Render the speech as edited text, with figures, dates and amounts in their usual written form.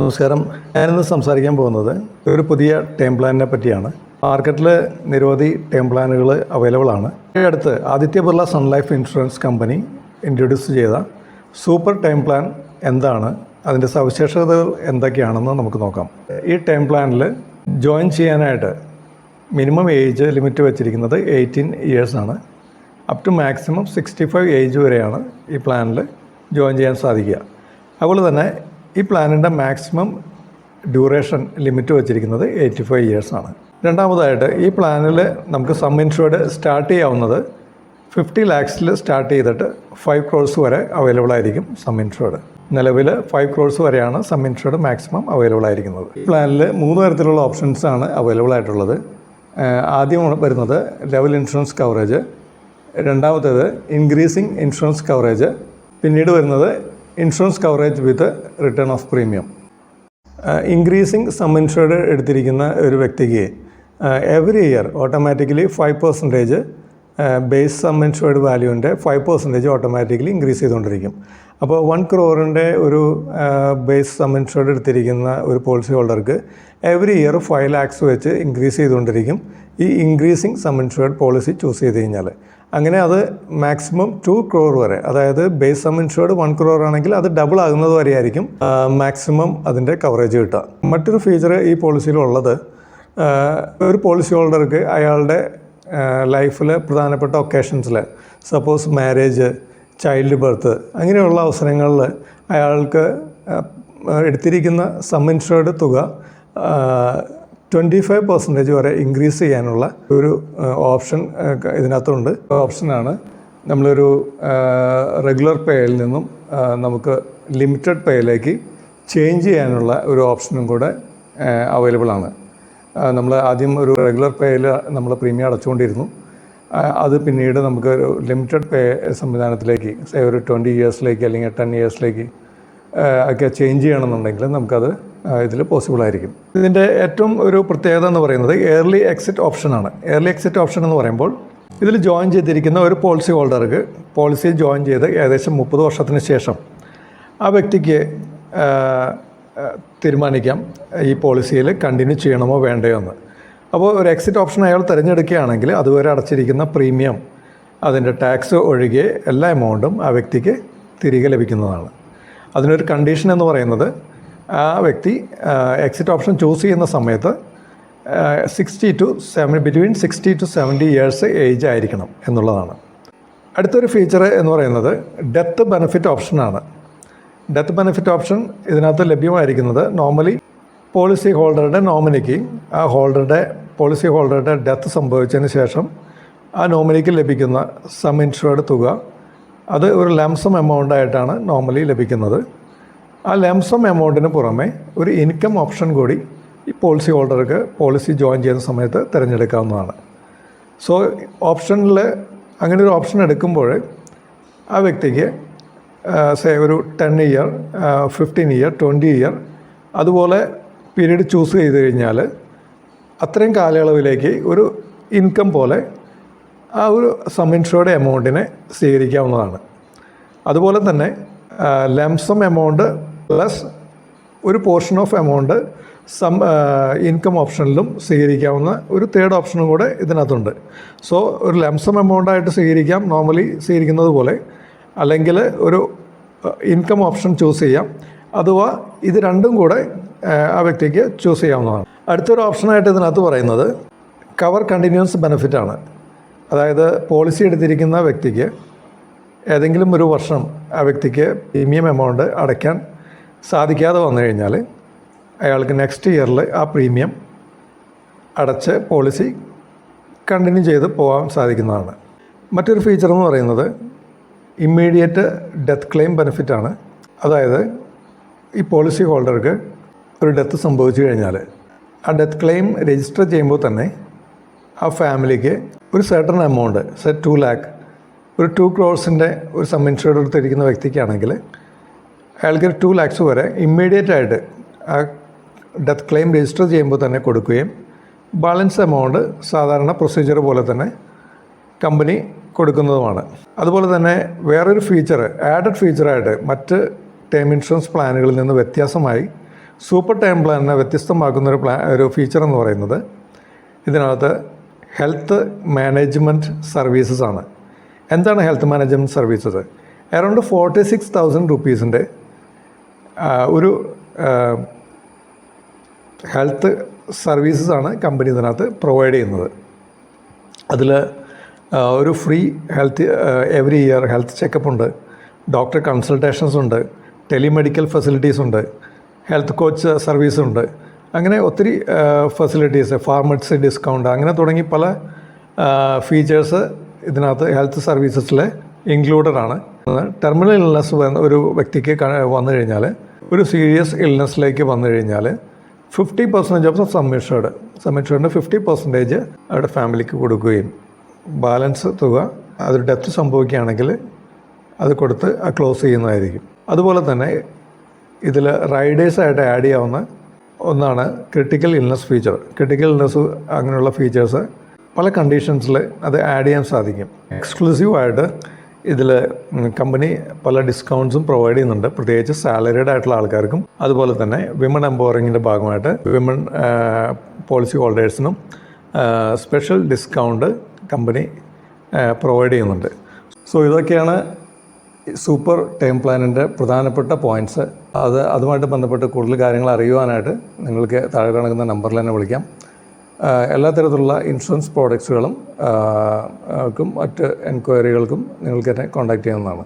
നമസ്കാരം. ഞാനിന്ന് സംസാരിക്കാൻ പോകുന്നത് ഒരു പുതിയ ടേം പ്ലാനിനെ പറ്റിയാണ്. മാർക്കറ്റിൽ നിരവധി ടേം പ്ലാനുകൾ അവൈലബിൾ ആണ്. ഈ അടുത്ത് Aditya Birla Sun Life insurance company introduce ചെയ്ത സൂപ്പർ ടേം പ്ലാൻ എന്താണ്, അതിൻ്റെ സവിശേഷതകൾ എന്തൊക്കെയാണെന്ന് നമുക്ക് നോക്കാം. ഈ ടേം പ്ലാനിൽ ജോയിൻ ചെയ്യാനായിട്ട് മിനിമം ഏജ് ലിമിറ്റ് വെച്ചിരിക്കുന്നത് 18 ഇയേഴ്സ് ആണ്. അപ് ടു മാക്സിമം 65 ഏജ് വരെയാണ് ഈ പ്ലാനിൽ ജോയിൻ ചെയ്യാൻ സാധിക്കുക. അതുപോലെ തന്നെ ഈ പ്ലാനിൻ്റെ മാക്സിമം ഡ്യൂറേഷൻ ലിമിറ്റ് വെച്ചിരിക്കുന്നത് 85 ഇയേഴ്സ് ആണ്. രണ്ടാമതായിട്ട് ഈ പ്ലാനിൽ നമുക്ക് സം ഇൻഷുർഡ് സ്റ്റാർട്ട് ചെയ്യാവുന്നത് 50 lakhs സ്റ്റാർട്ട് ചെയ്തിട്ട് 5 crores വരെ അവൈലബിൾ ആയിരിക്കും സം ഇൻഷുർഡ്. നിലവിൽ 5 crores വരെയാണ് സം ഇൻഷുർഡ് മാക്സിമം അവൈലബിൾ ആയിരിക്കുന്നത്. ഈ പ്ലാനിൽ 3 തരത്തിലുള്ള ഓപ്ഷൻസാണ് അവൈലബിൾ ആയിട്ടുള്ളത്. ആദ്യം വരുന്നത് ലെവൽ ഇൻഷുറൻസ് കവറേജ്, രണ്ടാമത്തേത് ഇൻക്രീസിങ് ഇൻഷുറൻസ് കവറേജ്, പിന്നീട് വരുന്നത് insurance coverage with return of premium. Increasing sum insured എടുത്തിരിക്കുന്ന ഒരു വ്യക്തിക്ക് every year automatically 5% base sum insured വാല്യൂവിൻ്റെ 5% ഓട്ടോമാറ്റിക്കലി ഇൻക്രീസ് ചെയ്തുകൊണ്ടിരിക്കും. അപ്പോൾ 1 crore ഒരു ബേസ് സം ഇൻഷുർഡ് എടുത്തിരിക്കുന്ന ഒരു പോളിസി ഹോൾഡർക്ക് എവറി ഇയർ 5 lakhs വെച്ച് ഇൻക്രീസ് ചെയ്തുകൊണ്ടിരിക്കും ഈ increasing sum insured policy choose ചെയ്ത് കഴിഞ്ഞാൽ. അങ്ങനെ അത് മാക്സിമം 2 crore വരെ, അതായത് ബേസ് സം ഇൻഷുർഡ് 1 crore ആണെങ്കിൽ അത് ഡബിൾ ആകുന്നത് വരെ ആയിരിക്കും മാക്സിമം അതിൻ്റെ കവറേജ് കിട്ടുക. മറ്റൊരു ഫീച്ചർ ഈ പോളിസിയിലുള്ളത്, ഒരു പോളിസി ഹോൾഡർക്ക് അയാളുടെ ലൈഫിൽ പ്രധാനപ്പെട്ട ഒക്കേഷൻസിൽ, സപ്പോസ് മാരേജ്, ചൈൽഡ് ബർത്ത്, അങ്ങനെയുള്ള അവസരങ്ങളിൽ അയാൾക്ക് എടുത്തിരിക്കുന്ന സം ഇൻഷുർഡ് തുക 25% വരെ ഇൻക്രീസ് ചെയ്യാനുള്ള ഒരു ഓപ്ഷൻ ഇതിനകത്തുണ്ട്. ഓപ്ഷനാണ് നമ്മളൊരു റെഗുലർ പേയിൽ നിന്നും നമുക്ക് ലിമിറ്റഡ് പേയിലേക്ക് ചേഞ്ച് ചെയ്യാനുള്ള ഒരു ഓപ്ഷനും കൂടെ അവൈലബിൾ ആണ്. നമ്മൾ ആദ്യം ഒരു റെഗുലർ പേയിൽ നമ്മൾ പ്രീമിയം അടച്ചുകൊണ്ടിരുന്നു. അത് പിന്നീട് നമുക്ക് ഒരു ലിമിറ്റഡ് പേ സംവിധാനത്തിലേക്ക്, ഒരു 20 ഇയേഴ്സിലേക്ക് അല്ലെങ്കിൽ 10 ഇയേഴ്സിലേക്ക് ഒക്കെ ചേഞ്ച് ചെയ്യണമെന്നുണ്ടെങ്കിൽ നമുക്കത് ഇതിൽ പോസിബിൾ ആയിരിക്കും. ഇതിൻ്റെ ഏറ്റവും ഒരു പ്രത്യേകത എന്ന് പറയുന്നത് ഏർലി എക്സിറ്റ് ഓപ്ഷനാണ്. ഏർലി എക്സിറ്റ് ഓപ്ഷൻ എന്ന് പറയുമ്പോൾ ഇതിൽ ജോയിൻ ചെയ്തിരിക്കുന്ന ഒരു പോളിസി ഹോൾഡർക്ക് പോളിസി ജോയിൻ ചെയ്ത് ഏകദേശം 30 വർഷത്തിന് ശേഷം ആ വ്യക്തിക്ക് തീരുമാനിക്കാം ഈ പോളിസിയിൽ കണ്ടിന്യൂ ചെയ്യണമോ വേണ്ടയോ എന്ന്. അപ്പോൾ ഒരു എക്സിറ്റ് ഓപ്ഷൻ അയാൾ തിരഞ്ഞെടുക്കുകയാണെങ്കിൽ അതുവരെ അടച്ചിരിക്കുന്ന പ്രീമിയം, അതിൻ്റെ ടാക്സ് ഒഴികെ എല്ലാ എമൗണ്ടും ആ വ്യക്തിക്ക് തിരികെ ലഭിക്കുന്നതാണ്. അതിനൊരു കണ്ടീഷൻ എന്ന് പറയുന്നത് ആ വ്യക്തി എക്സിറ്റ് ഓപ്ഷൻ ചൂസ് ചെയ്യുന്ന സമയത്ത് 60 to 70 ഇയേഴ്സ് ഏജ് ആയിരിക്കണം എന്നുള്ളതാണ്. അടുത്തൊരു ഫീച്ചർ എന്ന് പറയുന്നത് ഡെത്ത് ബെനിഫിറ്റ് ഓപ്ഷനാണ്. ഡെത്ത് ബെനിഫിറ്റ് ഓപ്ഷൻ ഇതിനകത്ത് ലഭ്യമായിരിക്കുന്നത് നോർമലി പോളിസി ഹോൾഡറുടെ നോമിനിക്ക്, ആ പോളിസി ഹോൾഡറുടെ ഡെത്ത് സംഭവിച്ചതിന് ശേഷം ആ നോമിനിക്ക് ലഭിക്കുന്ന സം ഇൻഷുർഡ് തുക, അത് ഒരു ലംസം എമൗണ്ട് ആയിട്ടാണ് നോർമലി ലഭിക്കുന്നത്. ആ ലംസം എമൗണ്ടിന് പുറമെ ഒരു ഇൻകം ഓപ്ഷൻ കൂടി ഈ പോളിസി ഹോൾഡർക്ക് പോളിസി ജോയിൻ ചെയ്യുന്ന സമയത്ത് തിരഞ്ഞെടുക്കാവുന്നതാണ്. സോ ഓപ്ഷനിൽ അങ്ങനെ ഒരു ഓപ്ഷൻ എടുക്കുമ്പോൾ ആ വ്യക്തിക്ക് ഒരു 10 ഇയർ, 15 ഇയർ, 20 ഇയർ അതുപോലെ പീരീഡ് ചൂസ് ചെയ്ത് കഴിഞ്ഞാൽ അത്രയും കാലയളവിലേക്ക് ഒരു ഇൻകം പോലെ ആ ഒരു സം ഇൻഷുർഡ് എമൗണ്ടിനെ സ്വീകരിക്കാവുന്നതാണ്. അതുപോലെ തന്നെ ലംസം എമൗണ്ട് പ്ലസ് ഒരു പോർഷൻ ഓഫ് എമൗണ്ട് ഇൻകം ഓപ്ഷനിലും സ്വീകരിക്കാവുന്ന ഒരു തേർഡ് ഓപ്ഷനും കൂടെ ഇതിനകത്തുണ്ട്. സോ ഒരു ലംസം എമൗണ്ടായിട്ട് സ്വീകരിക്കാം നോർമലി സ്വീകരിക്കുന്നത് പോലെ, അല്ലെങ്കിൽ ഒരു ഇൻകം ഓപ്ഷൻ ചൂസ് ചെയ്യാം. അഥവാ ഇത് രണ്ടും കൂടെ ആ വ്യക്തിക്ക് ചൂസ് ചെയ്യാവുന്നതാണ്. അടുത്തൊരു ഓപ്ഷനായിട്ട് ഇതിനകത്ത് പറയുന്നത് കവർ കണ്ടിന്യൂസ് ബെനിഫിറ്റാണ്. അതായത് പോളിസി എടുത്തിരിക്കുന്ന വ്യക്തിക്ക് ഏതെങ്കിലും ഒരു വർഷം ആ വ്യക്തിക്ക് പ്രീമിയം എമൗണ്ട് അടയ്ക്കാൻ സാധിക്കാതെ വന്നു കഴിഞ്ഞാൽ അയാൾക്ക് നെക്സ്റ്റ് ഇയറിൽ ആ പ്രീമിയം അടച്ച് പോളിസി കണ്ടിന്യൂ ചെയ്ത് പോകാൻ സാധിക്കുന്നതാണ്. മറ്റൊരു ഫീച്ചർ എന്ന് പറയുന്നത് ഇമ്മീഡിയറ്റ് ഡെത്ത് ക്ലെയിം ബെനിഫിറ്റാണ്. അതായത് ഈ പോളിസി ഹോൾഡർക്ക് ഒരു ഡെത്ത് സംഭവിച്ചു കഴിഞ്ഞാൽ ആ ഡെത്ത് ക്ലെയിം രജിസ്റ്റർ ചെയ്യുമ്പോൾ തന്നെ ആ ഫാമിലിക്ക് ഒരു സർട്ടൺ എമൗണ്ട്, 2 lakh, ഒരു 2 crores ഒരു സം ഇൻഷുർഡ് എടുത്തിരിക്കുന്ന വ്യക്തിക്കാണെങ്കിൽ അയാൾക്ക് 2 lakhs വരെ ഇമ്മീഡിയറ്റ് ആയിട്ട് ആ ഡെത്ത് ക്ലെയിം രജിസ്റ്റർ ചെയ്യുമ്പോൾ തന്നെ കൊടുക്കുകയും ബാലൻസ് എമൗണ്ട് സാധാരണ പ്രൊസീജിയർ പോലെ തന്നെ കമ്പനി കൊടുക്കുന്നതുമാണ്. അതുപോലെ തന്നെ വേറൊരു ഫീച്ചർ, ആഡഡ് ഫീച്ചറായിട്ട് മറ്റ് ടേം ഇൻഷുറൻസ് പ്ലാനുകളിൽ നിന്ന് വ്യത്യാസമായി സൂപ്പർ ടേം പ്ലാനിനെ വ്യത്യസ്തമാക്കുന്ന ഒരു ഫീച്ചർ എന്ന് പറയുന്നത് ഇതിനകത്ത് ഹെൽത്ത് മാനേജ്മെൻറ്റ് സർവീസസ് ആണ്. എന്താണ് ഹെൽത്ത് മാനേജ്മെൻറ്റ് സർവീസസ്? അറൗണ്ട് 46,000 റുപ്പീസിൻ്റെ ഒരു ഹെൽത്ത് സർവീസസാണ് കമ്പനി ഇതിനകത്ത് പ്രൊവൈഡ് ചെയ്യുന്നത്. അതിൽ ഒരു free health every year health checkup ഉണ്ട്, ഡോക്ടർ കൺസൾട്ടേഷൻസ് ഉണ്ട്, ടെലിമെഡിക്കൽ ഫെസിലിറ്റീസ് ഉണ്ട്, ഹെൽത്ത് കോച്ച് സർവീസ് ഉണ്ട്. അങ്ങനെ ഒത്തിരി ഫെസിലിറ്റീസ്, ഫാർമസി ഡിസ്കൗണ്ട്, അങ്ങനെ തുടങ്ങി പല ഫീച്ചേഴ്സ് ഇതിനകത്ത് ഹെൽത്ത് സർവീസസിൽ ഇൻക്ലൂഡഡ് ആണ്. ടെർമിനൽ ഇൽനെസ് ഒരു വ്യക്തിക്ക് വന്നു കഴിഞ്ഞാൽ, ഒരു സീരിയസ് ഇൽനെസ്സിലേക്ക് വന്നു കഴിഞ്ഞാൽ 50% ഓഫ് സമ്മിഷേർഡ് 50% അവരുടെ ഫാമിലിക്ക് കൊടുക്കുകയും ബാലൻസ് തുക അതൊരു ഡെത്ത് സംഭവിക്കുകയാണെങ്കിൽ അത് കൊടുത്ത് ക്ലോസ് ചെയ്യുന്നതായിരിക്കും. അതുപോലെ തന്നെ ഇതിൽ റൈഡേഴ്സായിട്ട് ആഡ് ചെയ്യാവുന്ന ഒന്നാണ് critical illness feature. Critical illness അങ്ങനെയുള്ള ഫീച്ചേഴ്സ് പല കണ്ടീഷൻസിൽ അത് ആഡ് ചെയ്യാൻ സാധിക്കും. എക്സ്ക്ലൂസീവായിട്ട് ഇതിൽ കമ്പനി പല ഡിസ്കൗണ്ട്സും പ്രൊവൈഡ് ചെയ്യുന്നുണ്ട്, പ്രത്യേകിച്ച് സാലറീഡ് ആയിട്ടുള്ള ആൾക്കാർക്കും. അതുപോലെ തന്നെ വിമൻ എംപവറിങ്ങിൻ്റെ ഭാഗമായിട്ട് വിമൻ പോളിസി ഹോൾഡേഴ്സിനും സ്പെഷ്യൽ ഡിസ്കൗണ്ട് കമ്പനി പ്രൊവൈഡ് ചെയ്യുന്നുണ്ട്. സോ ഇതൊക്കെയാണ് സൂപ്പർ ടേം പ്ലാനിൻ്റെ പ്രധാനപ്പെട്ട പോയിൻറ്റ്സ്. അതുമായിട്ട് ബന്ധപ്പെട്ട് കൂടുതൽ കാര്യങ്ങൾ അറിയുവാനായിട്ട് നിങ്ങൾക്ക് താഴെ കാണുന്ന നമ്പറിൽ തന്നെ വിളിക്കാം. എല്ലാ തരത്തിലുള്ള ഇൻഷുറൻസ് പ്രോഡക്ട്സുകളും മറ്റ് എൻക്വയറികൾക്കും നിങ്ങൾക്ക് എന്നെ കോൺടാക്റ്റ് ചെയ്യാവുന്നതാണ്.